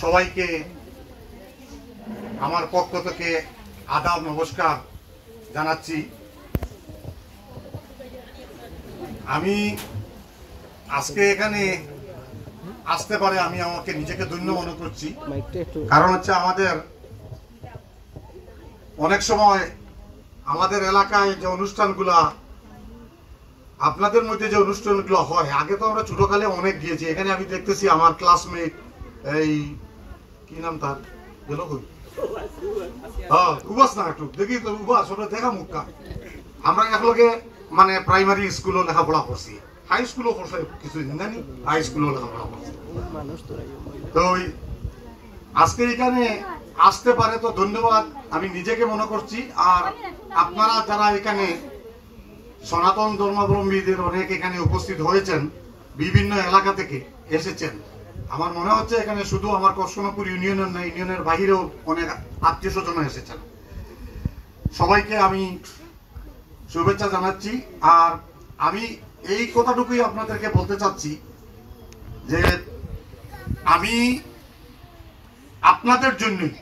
সবাইকে আমার পক্ষ থেকে আদাব নমস্কার জানাচ্ছি। আমি আজকে এখানে আসতে পারে আমি আমাকে নিজেকে ধন্য মনে করছি। কারণ হচ্ছে আমাদের অনেক সময় আমাদের এলাকায় যে অনুষ্ঠানগুলা, আপনাদের মধ্যে যে অনুষ্ঠানগুলো হয়, আগে তো আমরা ছোটকালে অনেক গিয়েছি। এখানে আমি দেখতেছি আমার ক্লাসমেট, এই কি নাম তার গেল কই, হ্যাঁ উবাস না একটু দেখি তো, উবাস ওটা দেখা মুখা। আমরা একলগে মানে প্রাইমারি স্কুলও লেখাপড়া করছি, হাই স্কুলও করছে কিছুদিন জানি, হাই স্কুলও লেখাপড়া করছি। তো আজকে এখানে আসতে পারে তো ধন্যবাদ আমি নিজেকে মনে করছি। আর আপনারা যারা এখানে সনাতন ধর্মাবলম্বীদের অনেক এখানে উপস্থিত হয়েছেন, বিভিন্ন এলাকা থেকে এসেছেন, আমার মনে হচ্ছে এখানে শুধু আমার কৃষ্ণপুর ইউনিয়নের না, ইউনিয়নের বাহিরেও অনেক আত্মীয় স্বজন এসেছেন। সবাইকে আমি শুভেচ্ছা জানাচ্ছি। আর আমি এই কথাটুকুই আপনাদেরকে বলতে চাচ্ছি যে আমি আপনাদের জন্যই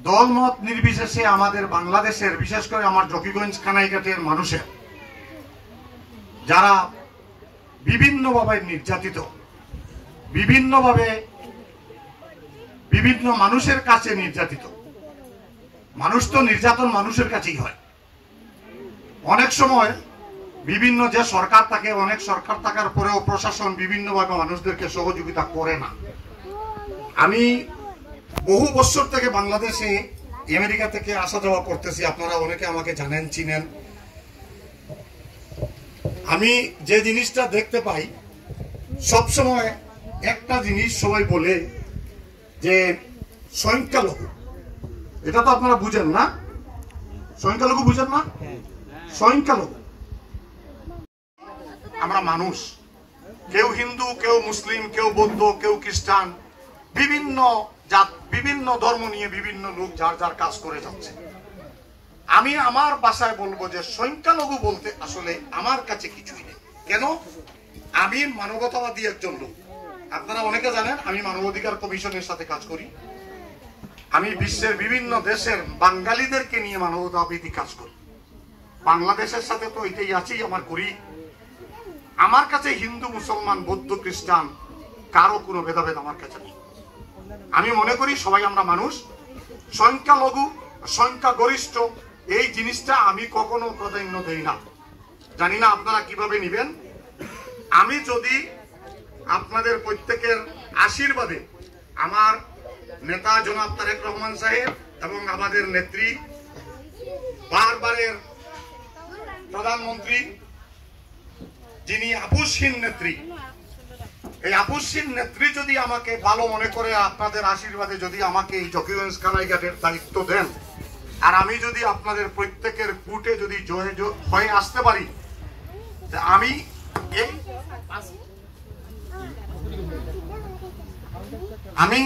দলমত নির্বিশেষে আমাদের বাংলাদেশের, বিশেষ করে আমার জকিগঞ্জ কানাইঘাটের মানুষের যারা বিভিন্নভাবে নির্যাতিত, বিভিন্নভাবে বিভিন্ন মানুষের কাছে নির্যাতিত, মানুষ তো নির্যাতন মানুষের কাছেই হয়। অনেক সময় বিভিন্ন যে সরকার থাকে, অনেক সরকার থাকার পরেও প্রশাসন বিভিন্নভাবে মানুষদেরকে সহযোগিতা করে না। আমি বহু বছর থেকে বাংলাদেশে আমেরিকা থেকে আসা যাওয়া করতেছি, আপনারা অনেকে আমাকে জানেন, চিনেন। আমি যে জিনিসটা দেখতে পাই, সবসময় একটা জিনিস সবাই বলে যে সংখ্যালঘু, এটা তো আপনারা বুঝেন না, সংখ্যালঘু বুঝেন না, সংখ্যালঘু। আমরা মানুষ, কেউ হিন্দু, কেউ মুসলিম, কেউ বৌদ্ধ, কেউ খ্রিস্টান, বিভিন্ন জাত, বিভিন্ন ধর্ম নিয়ে বিভিন্ন লোক যার যার কাজ করে যাচ্ছে। আমি আমার ভাষায় বলবো যে সংখ্যালঘু বলতে আসলে আমার কাছে কিছুই নেই। কেন? আমি মানবতাবাদী একজন লোক। আপনারা অনেকে জানেন আমি মানবাধিকার কমিশনের সাথে কাজ করি। আমি বিশ্বের বিভিন্ন দেশের বাঙালিদেরকে নিয়ে মানবতাবাদী কাজ করি। বাংলাদেশের সাথে তো এটাই আছেই, আমার করি। আমার কাছে হিন্দু, মুসলমান, বৌদ্ধ, খ্রিস্টান কারো কোনো ভেদাভেদ আমার কাছে নেই। আমি মনে করি সবাই আমরা মানুষ। সংখ্যালঘু, সংখ্যাগরিষ্ঠ এই জিনিসটা আমি কখনো প্রাধান্য দেই না। জানি না আপনারা কিভাবে নিবেন। আমি যদি আপনাদের প্রত্যেকের আশীর্বাদে, আমার নেতা জনাব তারেক রহমান সাহেব এবং আমাদের নেত্রী, বারবারের প্রধানমন্ত্রী যিনি আপসহীন নেত্রী, এই আপসহীন নেত্রী যদি আমাকে ভালো মনে করে, আপনাদের আশীর্বাদে যদি আমাকে এই জকিগঞ্জ কানাইঘাটের দায়িত্ব দেন, আর আমি যদি আপনাদের প্রত্যেকের কুটে যদি জয় হয়ে আসতে পারি, আমি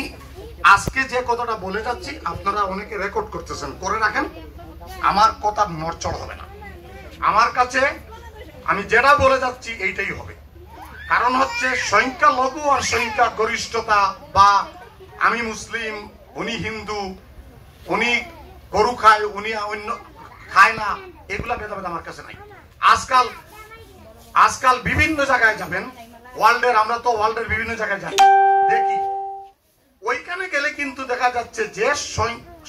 আজকে যে কথাটা বলে যাচ্ছি, আপনারা অনেকে রেকর্ড করতেছেন, করে রাখেন, আমার কথা নড়চড় হবে না। আমার কাছে আমি যেটা বলে যাচ্ছি এইটাই হবে। কারণ হচ্ছে সংখ্যালঘু আর সংখ্যা গরিষ্ঠতা, বা আমি মুসলিম, উনি হিন্দু, উনি গরু খায়, উনি অন্য খায় না, এগুলা ভেদাভেদ আমার কাছে নাই। আজকাল বিভিন্ন জায়গায় যাবেন, ওয়ার্ল্ডের, আমরা তো ওয়ার্ল্ডের বিভিন্ন জায়গায় যাই, দেখি ওইখানে গেলে কিন্তু দেখা যাচ্ছে যে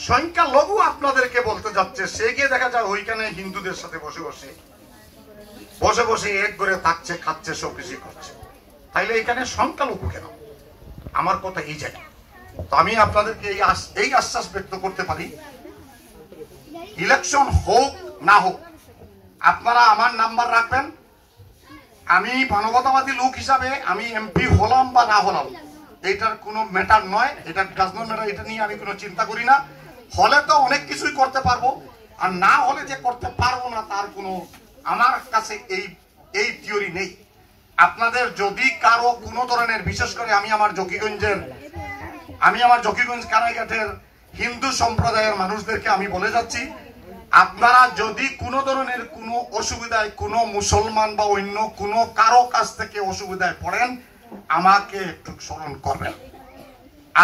সংখ্যালঘু আপনাদেরকে বলতে যাচ্ছে, সে গিয়ে দেখা যায় ওইখানে হিন্দুদের সাথে বসে বসে এক করে থাকছে, খাচ্ছে, সবকিছু করছে। তাইলে এখানে সংখ্যালঘু কেন? আমার কথা এই জায়গায়। তো আমি আপনাদেরকে এই আশ্বাস ব্যক্ত করতে পারি, ইলেকশন হোক না হোক, আপনারা আমার নাম্বার রাখবেন। আমি মানবতাবাদী লোক হিসাবে আমি এমপি হলাম বা না হলাম, এটার কোনো ম্যাটার নয়, এটা ডাজ নট ম্যাটার, এটা নিয়ে আমি কোনো চিন্তা করি না। হলে তো অনেক কিছুই করতে পারবো, আর না হলে যে করতে পারবো না তার কোনো আমার কাছে এই থিওরি নেই। আপনাদের যদি কারো কোনো ধরনের, বিশেষ করে আমি আমার জকিগঞ্জ কানাইঘাটের হিন্দু সম্প্রদায়ের মানুষদেরকে আমি বলে যাচ্ছি, আপনারা যদি কোনো ধরনের কোনো অসুবিধায়, কোনো মুসলমান বা অন্য কোনো কারো কাছ থেকে অসুবিধায় পড়েন, আমাকে একটু স্মরণ করবেন।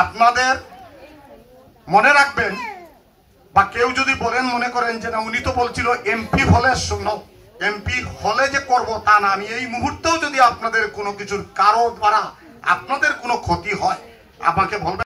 আপনাদের মনে রাখবেন, বা কেউ যদি বলেন মনে করেন যে না উনি তো বলছিল এমপি হলে এমপি হলে যে করব তা না, আমি এই মুহূর্তেও যদি আপনাদের কোনো কিছুর কারো দ্বারা আপনাদের কোনো ক্ষতি হয় আমাকে বলবেন।